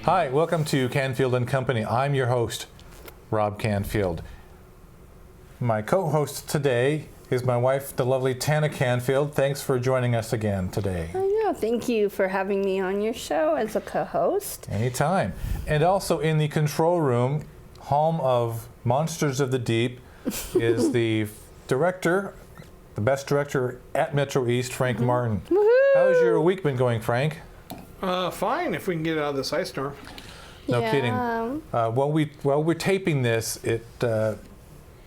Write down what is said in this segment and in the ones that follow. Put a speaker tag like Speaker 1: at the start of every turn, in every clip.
Speaker 1: Hi, welcome to Canfield and Company. I'm your host, Rob Canfield. My co-host today is my wife, the lovely Tana Canfield. Thanks for joining us again today.
Speaker 2: Yeah, thank you for having me on your show as a co-host.
Speaker 1: Anytime. And also in the control room, home of Monsters of the Deep, is the director, the best director at Metro East, Frank Martin.
Speaker 2: Woohoo!
Speaker 1: How's your week been going, Frank?
Speaker 3: Fine, if we can get out of this ice storm.
Speaker 1: No
Speaker 2: Yeah.
Speaker 1: kidding. While we're taping this,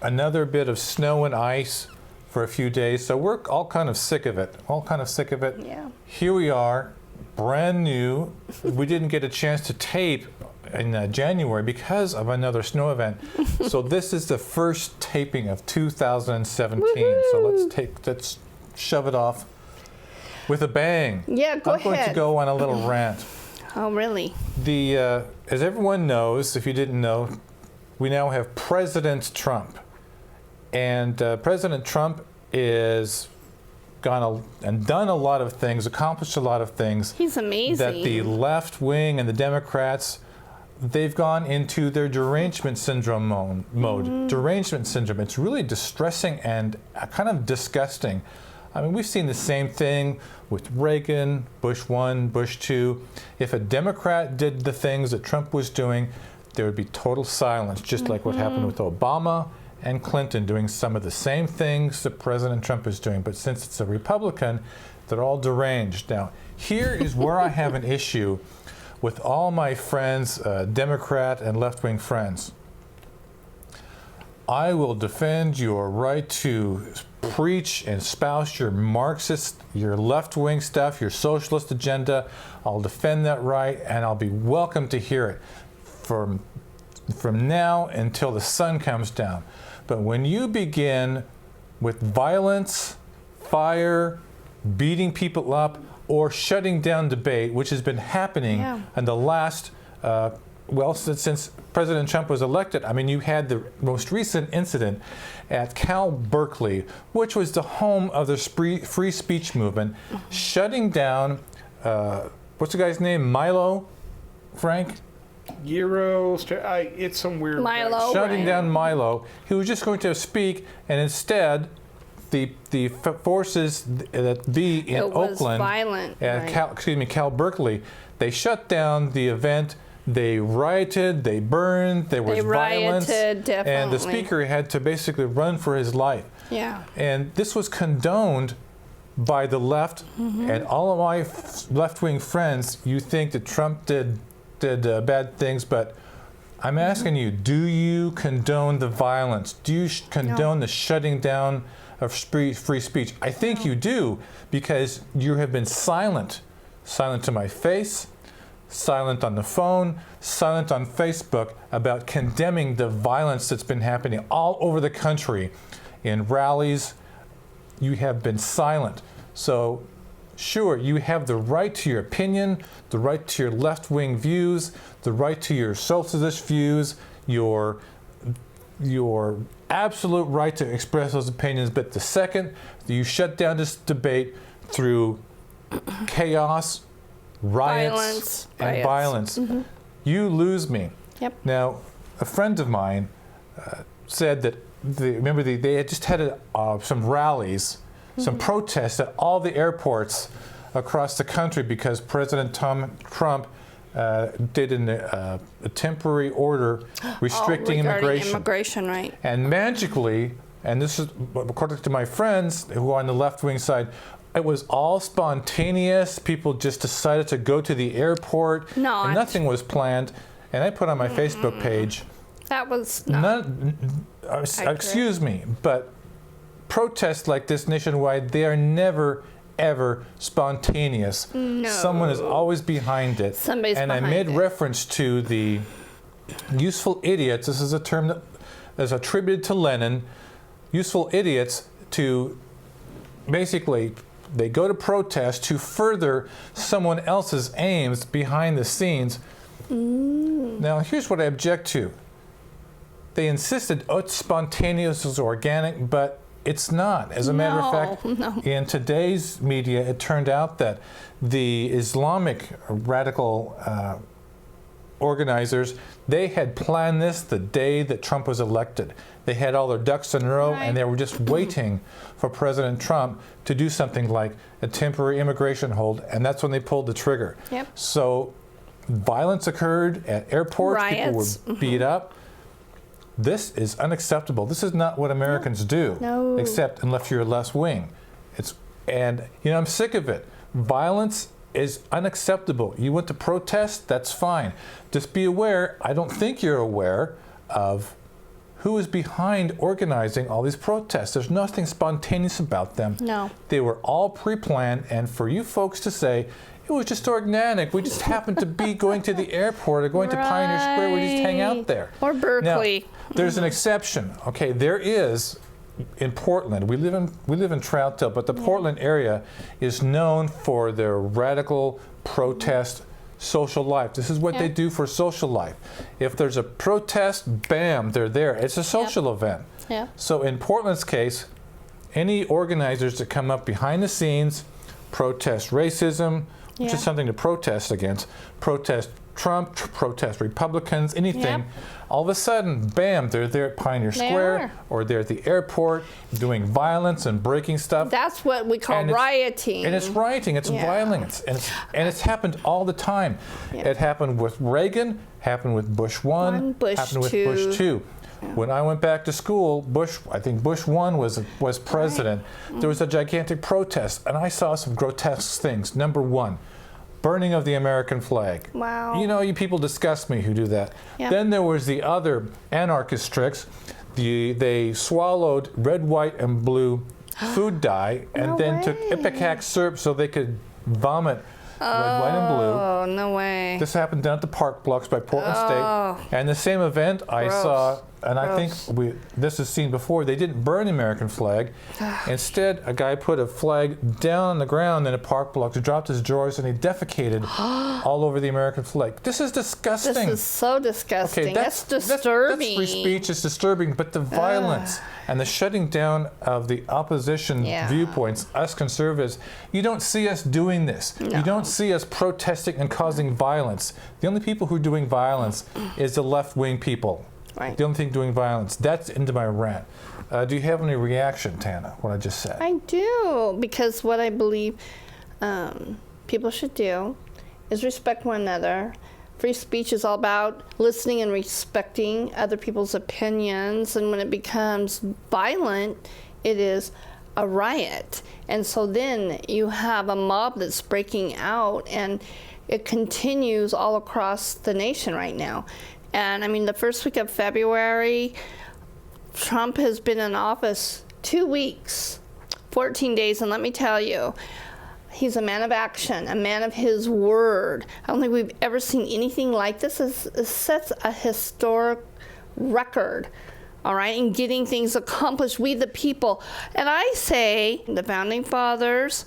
Speaker 1: another bit of snow and ice for a few days, so we're all kind of sick of it.
Speaker 2: Yeah.
Speaker 1: Here we are, brand new. We didn't get a chance to tape in January because of another snow event. So this is the first taping of 2017.
Speaker 2: Woohoo!
Speaker 1: So let's shove it off with a bang.
Speaker 2: Yeah, go
Speaker 1: I'm going to
Speaker 2: ahead.
Speaker 1: go on a little rant.
Speaker 2: Oh, really?
Speaker 1: As everyone knows, if you didn't know, we now have President Trump. And President Trump is gone and done a lot of things, accomplished a lot of things.
Speaker 2: He's amazing.
Speaker 1: That the left wing and the Democrats, they've gone into their derangement syndrome mode. Derangement syndrome. It's really distressing and kind of disgusting. I mean, we've seen the same thing with Reagan, Bush 1, Bush 2. If a Democrat did the things that Trump was doing, there would be total silence, just like what happened with Obama and Clinton doing some of the same things that President Trump is doing. But since it's a Republican, they're all deranged. Now, here is where I have an issue with all my friends, Democrat and left-wing friends. I will defend your right to preach and espouse your Marxist, your left-wing stuff, your socialist agenda. I'll defend that right, and I'll be welcome to hear it from now until the sun comes down. But when you begin with violence, fire, beating people up, or shutting down debate, which has been happening in the last, since President Trump was elected. I mean, you had the most recent incident at Cal Berkeley, which was the home of the free speech movement, shutting down, what's the guy's name? Milo, Frank?
Speaker 3: It's some weird...
Speaker 2: Milo.
Speaker 1: Shutting down Milo. He was just going to speak, and instead, the forces that be in Oakland,
Speaker 2: violent,
Speaker 1: at Cal Berkeley, they shut down the event. They rioted, they burned, there was violence,
Speaker 2: definitely.
Speaker 1: and the speaker had to basically run for his life.
Speaker 2: Yeah.
Speaker 1: And this was condoned by the left, and all of my left-wing friends. You think that Trump did bad things, but I'm asking you: do you condone the violence? Do you condone the shutting down of free speech? I think you do, because you have been silent to my face, silent on the phone, silent on Facebook about condemning the violence that's been happening all over the country in rallies. You have been silent. So sure, you have the right to your opinion, the right to your left-wing views, the right to your socialist views, your absolute right to express those opinions. But the second you shut down this debate through chaos, riots, and violence, you lose me.
Speaker 2: Yep.
Speaker 1: Now, a friend of mine said that they had just had some rallies, some protests at all the airports across the country because President Trump did a temporary order restricting
Speaker 2: immigration, right?
Speaker 1: And magically, and this is according to my friends who are on the left-wing side, it was all spontaneous. People just decided to go to the airport. And nothing was planned. And I put on my Facebook page.
Speaker 2: That was not.
Speaker 1: Excuse me, but protests like this nationwide, they are never, ever spontaneous.
Speaker 2: No.
Speaker 1: Someone is always behind it.
Speaker 2: Somebody's
Speaker 1: and
Speaker 2: behind
Speaker 1: I made
Speaker 2: it.
Speaker 1: reference to the useful idiots. This is a term that is attributed to Lenin. Useful idiots to basically, they go to protest to further someone else's aims behind the scenes. Now, here's what I object to. They insisted, it's spontaneous, it's organic, but it's not. As a matter of fact, in today's media, it turned out that the Islamic radical organizers, they had planned this the day that Trump was elected. They had all their ducks in a row, and they were just waiting for President Trump to do something like a temporary immigration hold, and that's when they pulled the trigger.
Speaker 2: Yep.
Speaker 1: So violence occurred at airports.
Speaker 2: Riots.
Speaker 1: People were beat up. This is unacceptable. This is not what Americans do,
Speaker 2: No.
Speaker 1: except unless you're left wing. And I'm sick of it. Violence is unacceptable. You want to protest, that's fine. Just be aware, I don't think you're aware of who is behind organizing all these protests. There's nothing spontaneous about them.
Speaker 2: No.
Speaker 1: They were all pre-planned, and for you folks to say, it was just organic, we just happened to be going to the airport or going to Pioneer Square, we just hang out there.
Speaker 2: Or Berkeley.
Speaker 1: Now, there's an exception. Okay, there is in Portland. We live in Troutdale, but the Portland area is known for their radical protest social life. This is what they do for social life. If there's a protest, bam, they're there. It's a social event.
Speaker 2: Yeah.
Speaker 1: So in Portland's case, any organizers that come up behind the scenes, protest racism, which is something to protest against, protest Trump, protest Republicans, anything, all of a sudden, bam, they're there at Pioneer Square or they're at the airport doing violence and breaking stuff.
Speaker 2: That's what we call rioting.
Speaker 1: And it's rioting, it's violence, and it's happened all the time. It happened with Reagan, happened with Bush 1, happened with Bush 2. When I went back to school, I think Bush 1 was president. There was a gigantic protest, and I saw some grotesque things. Number 1, burning of the American flag.
Speaker 2: Wow.
Speaker 1: You people disgust me who do that. Then there was the other anarchist tricks. They swallowed red, white, and blue food dye and then took Ipecac syrup so they could vomit red, white, and blue.
Speaker 2: Oh, no way.
Speaker 1: This happened down at the Park Blocks by Portland State. And the same event I saw, and I think this is seen before, they didn't burn the American flag. Instead, a guy put a flag down on the ground in a Park Blocks, dropped his drawers, and he defecated all over the American flag. This is disgusting.
Speaker 2: This is so disgusting.
Speaker 1: Okay,
Speaker 2: that's disturbing.
Speaker 1: That's free speech. It's disturbing, but the violence and the shutting down of the opposition viewpoints, us conservatives, you don't see us doing this.
Speaker 2: No.
Speaker 1: You don't see us protesting and causing violence. The only people who are doing violence is the left-wing people.
Speaker 2: Right.
Speaker 1: The only thing doing violence. That's into my rant. Do you have any reaction, Tana, what I just said?
Speaker 2: I do, because what I believe people should do is respect one another. Free speech is all about listening and respecting other people's opinions, and when it becomes violent, it is a riot. And so then you have a mob that's breaking out, and it continues all across the nation right now. And I mean, the first week of February, Trump has been in office 2 weeks, 14 days, and let me tell you, he's a man of action, a man of his word. I don't think we've ever seen anything like this. It sets a historic record, all right, in getting things accomplished, we the people. And I say, the Founding Fathers,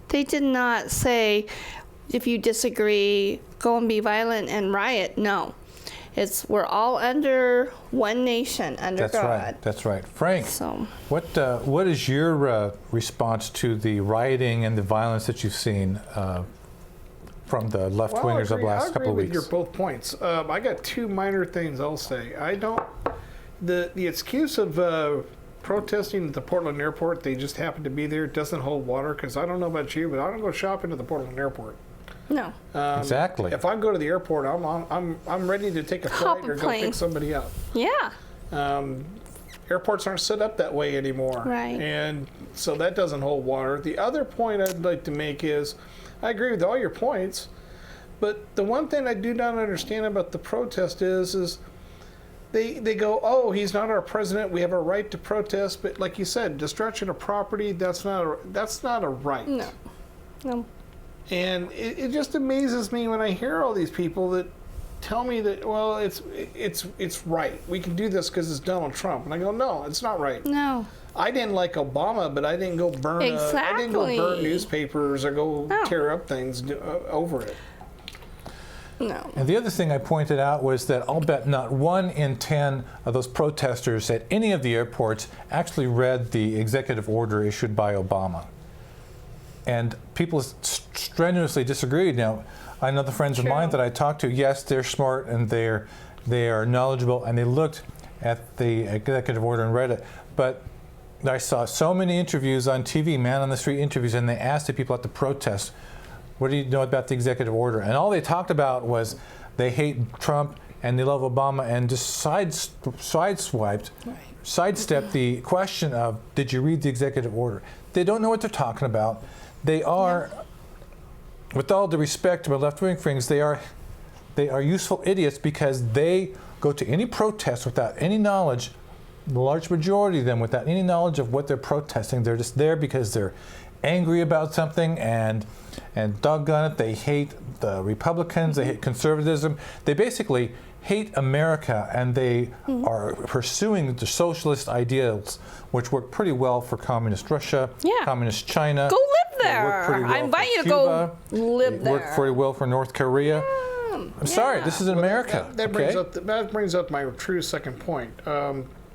Speaker 2: they did not say, if you disagree, go and be violent and riot. No. We're all under one nation, under God.
Speaker 1: That's right. Frank,
Speaker 2: So,
Speaker 1: what is your response to the rioting and the violence that you've seen from the left-wingers of the last couple of weeks?
Speaker 3: I agree with your both points. I got 2 minor things I'll say. I don't... The excuse of protesting at the Portland airport, they just happen to be there, doesn't hold water, because I don't know about you, but I don't go shopping at the Portland airport.
Speaker 2: no.
Speaker 1: Exactly.
Speaker 3: If I go to the airport, I'm ready to take a flight or go pick somebody up.
Speaker 2: Yeah.
Speaker 3: Airports aren't set up that way anymore.
Speaker 2: Right.
Speaker 3: And so that doesn't hold water. The other point I'd like to make is, I agree with all your points, but the one thing I do not understand about the protest is they go, oh, he's not our president, we have a right to protest, but like you said, destruction of property, that's not a right.
Speaker 2: No. No.
Speaker 3: And it just amazes me when I hear all these people that tell me that, well, it's right. We can do this because it's Donald Trump. And I go, no, it's not right.
Speaker 2: No.
Speaker 3: I didn't like Obama, but I didn't go burn. I didn't go burn newspapers or go tear up things over it.
Speaker 2: No.
Speaker 1: And the other thing I pointed out was that I'll bet not 1 in 10 of those protesters at any of the airports actually read the executive order issued by Obama. And people strenuously disagreed. Now, I know the friends of mine that I talked to, yes, they're smart and they are knowledgeable, and they looked at the executive order and read it. But I saw so many interviews on TV, man on the street interviews, and they asked the people at the protest, what do you know about the executive order? And all they talked about was they hate Trump and they love Obama, and just sidestepped the question of, did you read the executive order? They don't know what they're talking about. They are, with all due respect to my left-wing friends, they are useful idiots, because they go to any protest without any knowledge, the large majority of them without any knowledge of what they're protesting. They're just there because they're angry about something, and doggone it, they hate the Republicans, they hate conservatism. They basically hate America, and they are pursuing the socialist ideals, which work pretty well for communist Russia, communist China.
Speaker 2: Go live there.
Speaker 1: Well,
Speaker 2: I invite you to go live there.
Speaker 1: Work pretty well for North Korea. I'm sorry, this is America.
Speaker 3: That brings up my true second point.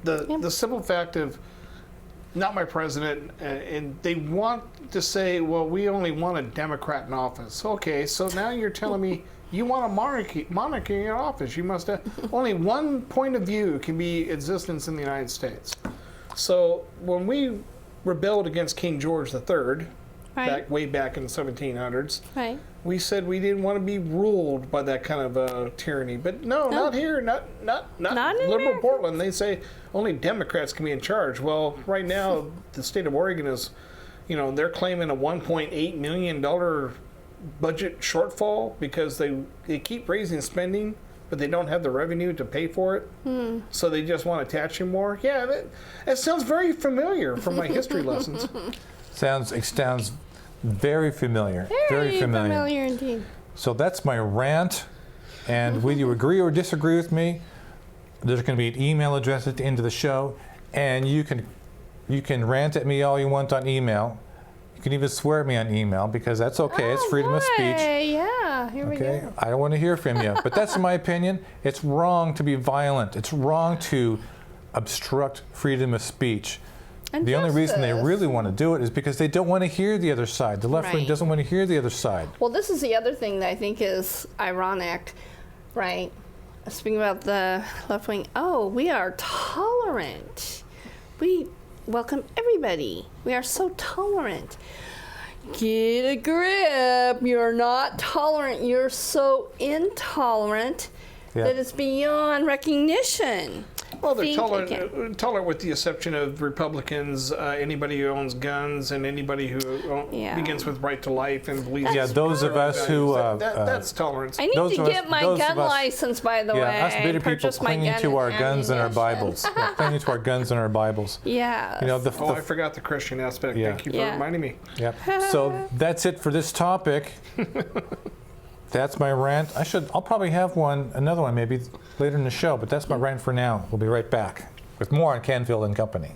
Speaker 3: The simple fact of not my president, and they want to say, well, we only want a Democrat in office. Okay, so now you're telling me you want a monarchy in office. You must have only one point of view can be existence in the United States. So when we rebelled against King George III, way back in the 1700s, we said we didn't want to be ruled by that kind of tyranny. But no, not here, not liberal
Speaker 2: America.
Speaker 3: Portland. They say only Democrats can be in charge. Well, right now the state of Oregon is, they're claiming a $1.8 million budget shortfall because they keep raising spending, but they don't have the revenue to pay for it. So they just want to tax you more. Yeah, that sounds very familiar from my history lessons.
Speaker 1: Sounds very familiar. Very
Speaker 2: familiar indeed.
Speaker 1: So that's my rant. And whether you agree or disagree with me, there's going to be an email address at the end of the show, and you can rant at me all you want on email. You can even swear at me on email, because that's okay. It's freedom of speech.
Speaker 2: Yeah, here we go.
Speaker 1: I don't want to hear from you. But that's my opinion. It's wrong to be violent. It's wrong to obstruct freedom of speech.
Speaker 2: And
Speaker 1: the only reason they really want to do it is because they don't want to hear the other side. The left wing doesn't want to hear the other side.
Speaker 2: Well, this is the other thing that I think is ironic, right? Speaking about the left wing, we are tolerant. We welcome everybody. We are so tolerant. Get a grip. You're not tolerant. You're so intolerant that it's beyond recognition.
Speaker 3: Well, they're tolerant with the exception of Republicans, anybody who owns guns, and anybody who begins with right to life and believes.
Speaker 1: Yeah, those of us who
Speaker 3: that's tolerance.
Speaker 2: I need to get my gun license, by the way.
Speaker 1: Us bitter people clinging to our guns and our Bibles. Clinging to our guns and our Bibles.
Speaker 2: Yeah.
Speaker 3: I forgot the Christian aspect.
Speaker 1: Yeah.
Speaker 3: Thank you for reminding me.
Speaker 1: Yeah. So that's it for this topic. That's my rant. I'll probably have another one maybe later in the show, but that's my rant for now. We'll be right back with more on Canfield and Company.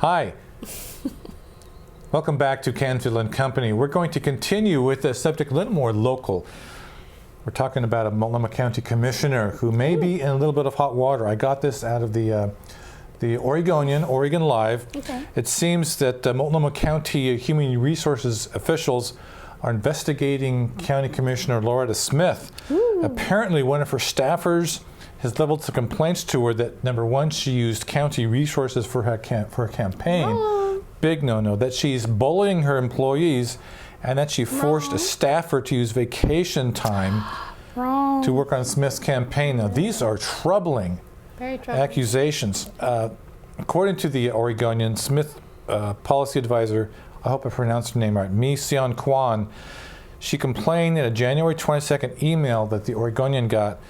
Speaker 1: Hi. Welcome back to Canfield and Company. We're going to continue with a subject a little more local. We're talking about a Multnomah County Commissioner who may be in a little bit of hot water. I got this out of the Oregonian, Oregon Live. Okay. It seems that Multnomah County Human Resources officials are investigating County Commissioner Loretta Smith. Ooh. Apparently one of her staffers has leveled some complaints to her that, number one, she used county resources for her campaign. Big no-no. That she's bullying her employees, and that she forced a staffer to use vacation time to work on Smith's campaign. Now, these are troubling accusations. According to the Oregonian, Smith policy advisor, I hope I pronounced her name right, Mi Seon Kwan, she complained in a January 22nd email that the Oregonian got,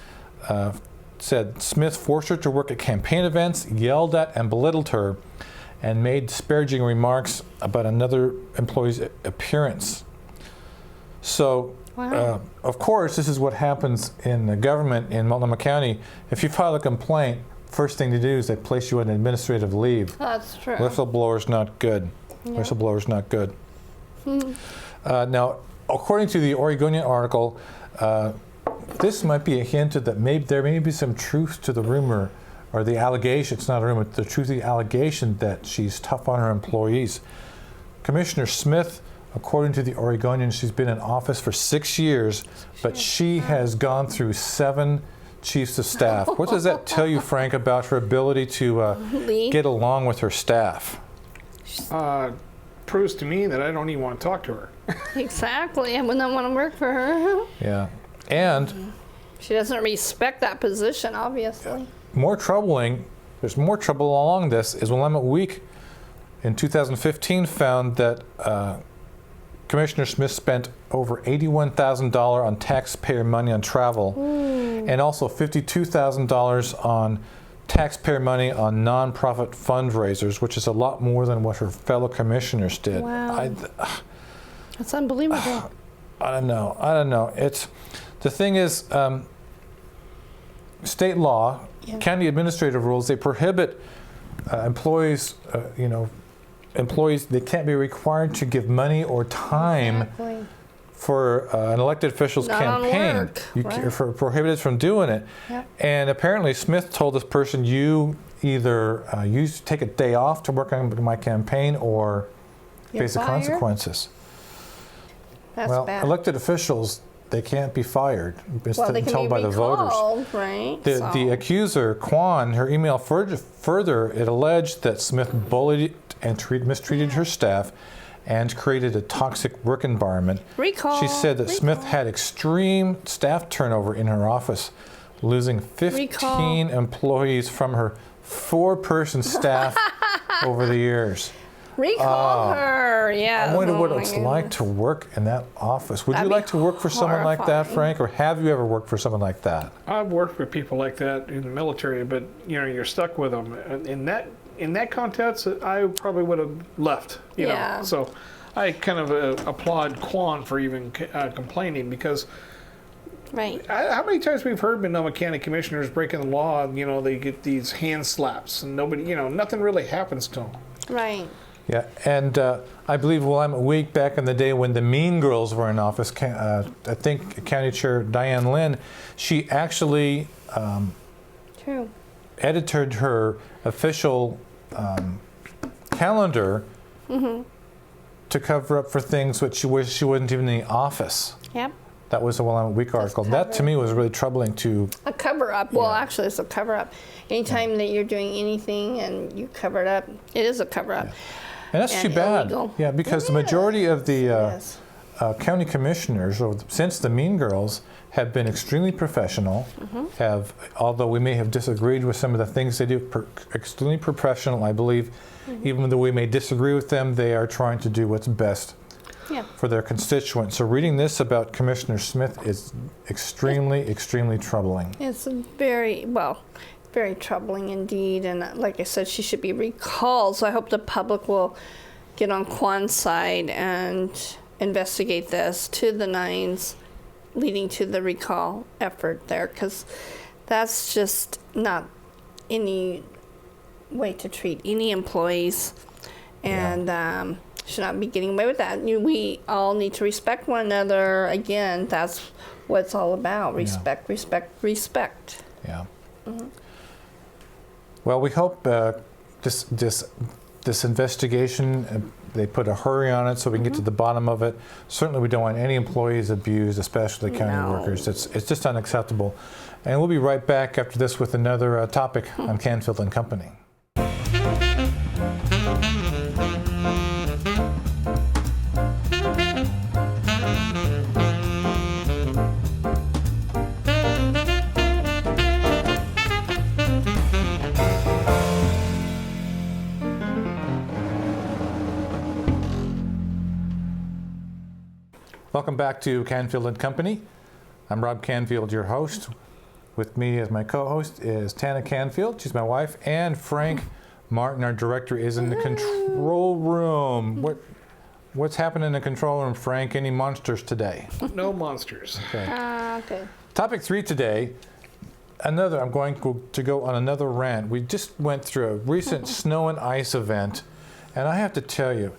Speaker 1: said Smith forced her to work at campaign events, yelled at and belittled her, and made disparaging remarks about another employee's appearance. So, of course, this is what happens in the government in Multnomah County. If you file a complaint, first thing to do is they place you on administrative leave.
Speaker 2: That's true.
Speaker 1: Whistleblower's not good.
Speaker 2: Yeah.
Speaker 1: Whistleblower's not good. Now, according to the Oregonian article, this might be a hint that there may be some truth to the rumor, or the allegation. It's not a rumor, the truth of the allegation that she's tough on her employees. Commissioner Smith, according to the Oregonian, she's been in office for 6 years, but she has gone through 7 chiefs of staff. What does that tell you, Frank, about her ability to get along with her staff?
Speaker 3: Proves to me that I don't even want to talk to her.
Speaker 2: Exactly. I would not want to work for her.
Speaker 1: Yeah. And
Speaker 2: She doesn't respect that position, obviously.
Speaker 1: more troubling, there's more trouble along this, is Willamette Week in 2015 found that Commissioner Smith spent over $81,000 on taxpayer money on travel, and also $52,000 on taxpayer money on nonprofit fundraisers, which is a lot more than what her fellow commissioners did.
Speaker 2: Wow. That's unbelievable.
Speaker 1: I don't know. It's the thing is, state law, county administrative rules, they prohibit employees. Employees, they can't be required to give money or time
Speaker 2: Exactly.
Speaker 1: for an elected official's
Speaker 2: Not on
Speaker 1: campaign.
Speaker 2: work, right.
Speaker 1: For prohibited from doing it.
Speaker 2: Yep.
Speaker 1: And apparently Smith told this person, you either you take a day off to work on my campaign or
Speaker 2: You're
Speaker 1: face the
Speaker 2: fired?
Speaker 1: consequences.
Speaker 2: That's
Speaker 1: Well,
Speaker 2: bad.
Speaker 1: elected officials, they can't be fired. It's
Speaker 2: Well, they can
Speaker 1: told
Speaker 2: be
Speaker 1: by the voters.
Speaker 2: recalled, right?
Speaker 1: The
Speaker 2: So-
Speaker 1: accuser, Kwan, her email further, it alleged that Smith bullied and mistreated her staff and created a toxic work environment.
Speaker 2: Recall.
Speaker 1: She said that Smith had extreme staff turnover in her office, losing 15 employees from her 4-person staff over the years.
Speaker 2: Recall her, yeah.
Speaker 1: I wonder what
Speaker 2: Oh,
Speaker 1: it's
Speaker 2: my
Speaker 1: like
Speaker 2: goodness.
Speaker 1: to work in that office. Would
Speaker 2: That'd
Speaker 1: you
Speaker 2: be
Speaker 1: like to work for someone like that,
Speaker 2: horrifying.
Speaker 1: Frank, or have you ever worked for someone like that?
Speaker 3: I've worked with people like that in the military, but you're stuck with them. In that context, I probably would have left. You
Speaker 2: Yeah.
Speaker 3: know, so I kind of applaud Quan for even complaining, because
Speaker 2: Right.
Speaker 3: how many times we've heard Multnomah County commissioners breaking the law? They get these hand slaps, and nobody, nothing really happens to them.
Speaker 2: Right.
Speaker 1: Yeah, and I believe Willamette Week, back in the day when the Mean Girls were in office, I think County Chair Diane Lynn, she actually
Speaker 2: True.
Speaker 1: edited her official calendar to cover up for things which she wished she wasn't even in the office.
Speaker 2: Yep.
Speaker 1: That was a Willamette Week article. That to me was really troubling to.
Speaker 2: A cover up. Well,
Speaker 1: Yeah.
Speaker 2: actually, it's a cover up. Anytime that you're doing anything and you cover it up, it is a cover up.
Speaker 1: And that's
Speaker 2: And
Speaker 1: too bad.
Speaker 2: illegal.
Speaker 1: Yeah, because the
Speaker 2: It
Speaker 1: majority of the
Speaker 2: Yes.
Speaker 1: county commissioners, or since the Mean Girls, have been extremely professional. Have, although we may have disagreed with some of the things they do, extremely professional. I believe, even though we may disagree with them, they are trying to do what's best
Speaker 2: Yeah.
Speaker 1: for their constituents. So reading this about Commissioner Smith is extremely, extremely troubling.
Speaker 2: It's very troubling indeed. And like I said, she should be recalled. So I hope the public will get on Kwan's side and investigate this to the nines, leading to the recall effort there, because that's just not any way to treat any employees, and should not be getting away with that. We all need to respect one another. Again, that's what it's all about. Respect, respect, respect.
Speaker 1: Yeah. Well, we hope this investigation, they put a hurry on it so we can get to the bottom of it. Certainly we don't want any employees abused, especially county
Speaker 2: No.
Speaker 1: workers. It's just unacceptable. And we'll be right back after this with another topic on Canfield and Company. Welcome back to Canfield and Company. I'm Rob Canfield, your host. With me as my co-host is Tana Canfield. She's my wife, and Frank Martin, our director, is in the control room. What's happening in the control room, Frank? Any monsters today?
Speaker 3: No monsters.
Speaker 1: Okay.
Speaker 2: Okay.
Speaker 1: Topic 3 today I'm going to go on another rant. We just went through a recent snow and ice event, and I have to tell you,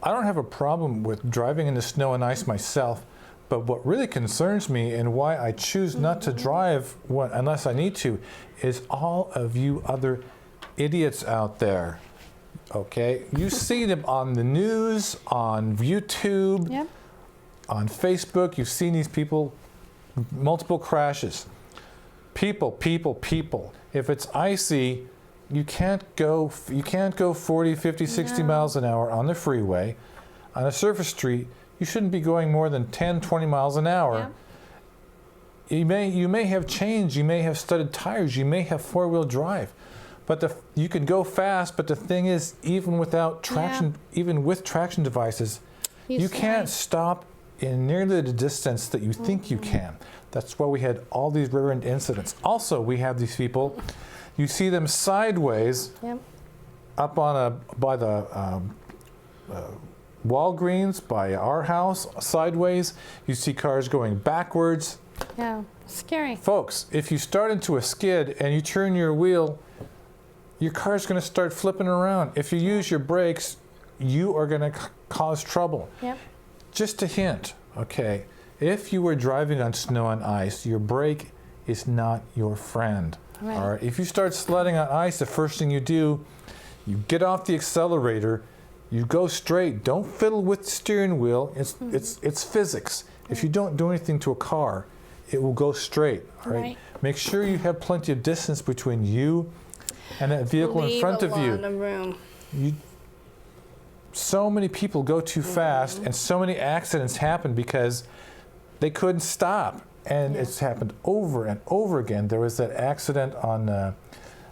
Speaker 1: I don't have a problem with driving in the snow and ice myself, but what really concerns me and why I choose not to drive unless I need to is all of you other idiots out there. Okay? You see them on the news, on YouTube,
Speaker 2: Yep.
Speaker 1: on Facebook. You've seen these people, multiple crashes. People. If it's icy, you can't go 40, 50, 60 miles an hour on the freeway. On a surface street, you shouldn't be going more than 10, 20 miles an hour.
Speaker 2: Yep.
Speaker 1: You may have changed, you may have studded tires, you may have four-wheel drive. But you can go fast, but the thing is, even without traction, even with traction devices, you can't stop in nearly the distance that you think you can. That's why we had all these rear-end incidents. Also, we have these people, you see them sideways up by the Walgreens, by our house, sideways. You see cars going backwards.
Speaker 2: Yeah, scary.
Speaker 1: Folks, if you start into a skid and you turn your wheel, your car's going to start flipping around. If you use your brakes, you are going to cause trouble.
Speaker 2: Yep.
Speaker 1: Just a hint, okay? If you were driving on snow and ice, your brake is not your friend.
Speaker 2: Right.
Speaker 1: All right? If you start sledding on ice, the first thing you do, you get off the accelerator, you go straight. Don't fiddle with the steering wheel. It's physics. If you don't do anything to a car, it will go straight. All right? Make sure you have plenty of distance between you and that vehicle in front of you.
Speaker 2: Leave a lot of room.
Speaker 1: So many people go too fast, and so many accidents happen because they couldn't stop. And it's happened over and over again. There was that accident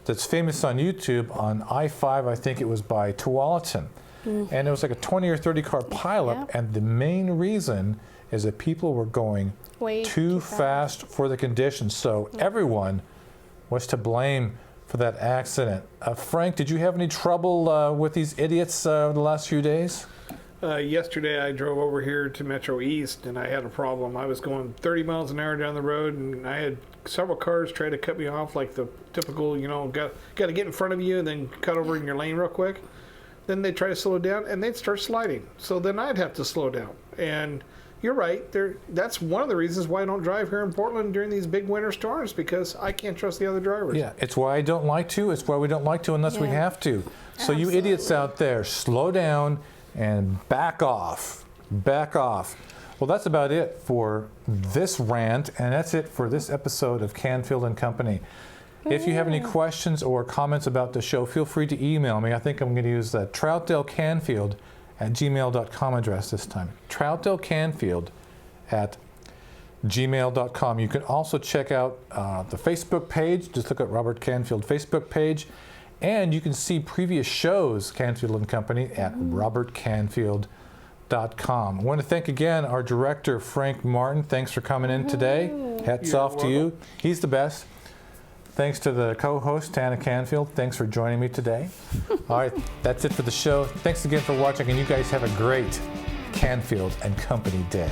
Speaker 1: that's famous on YouTube on I-5, I think it was by Tualatin. And it was like a 20 or 30 car pileup, and the main reason is that people were going
Speaker 2: Way
Speaker 1: too fast for the conditions. So everyone was to blame for that accident. Frank, did you have any trouble with these idiots the last few days?
Speaker 3: Yesterday I drove over here to Metro East and I had a problem. I was going 30 miles an hour down the road and I had several cars try to cut me off, like the typical, got to get in front of you and then cut over in your lane real quick. Then they'd try to slow down and they'd start sliding. So then I'd have to slow down. And you're right, that's one of the reasons why I don't drive here in Portland during these big winter storms, because I can't trust the other drivers.
Speaker 1: Yeah, it's why I don't like to. It's why we don't like to unless we have to. So you idiots out there, slow down and back off. Back off. Well, that's about it for this rant, and that's it for this episode of Canfield and Company. If you have any questions or comments about the show, feel free to email me. I think I'm going to use the troutdalecanfield@gmail.com address this time. troutdalecanfield@gmail.com. You can also check out the Facebook page. Just look at Robert Canfield Facebook page. And you can see previous shows, Canfield and Company, at robertcanfield.com. I want to thank again our director, Frank Martin. Thanks for coming in today. Hats off to you. He's the best. Thanks to the co-host, Tana Canfield. Thanks for joining me today. All right, that's it for the show. Thanks again for watching, and you guys have a great Canfield and Company day.